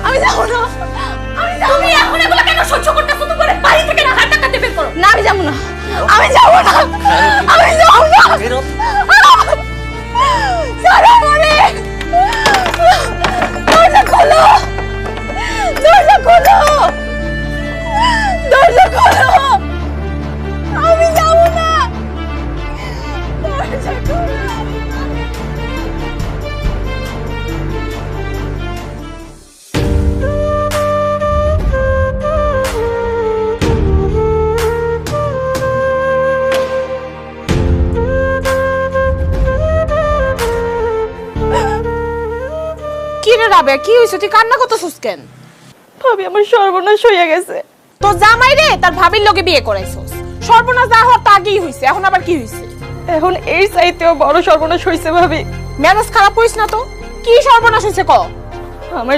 আমি যাবো না। তুমি এখন এগুলো কেন সহ্য করতেছো? তুমি করে বাড়ি থেকে না হাত টাকাতে বের করো। না আমি যাবো না, আমি যাবো না, আমি যাবো না। ছাড়ো আমারে, দরজা খোলো, দরজা খোলো, দরজা খোলো। আমি যাবো না, দরজা খোলো। কি রে রাবেয়া, কি হইছে? তুই কান্না করতেছিস কেন? ভাবি আমার সর্বনাশ হয়ে গেছে। তোর জামাই রে তার ভাবির লগে বিয়ে করাইছস। সর্বনাশ যা হওয়ার তা আগেই হইছে, এখন আবার কি হইছে? এখন এই চাইতেও বড় সর্বনাশ হয়েছে ভাবি। মেজাজ খারাপ করিস না তো। কি সর্বনাশ হইছে ক? আমার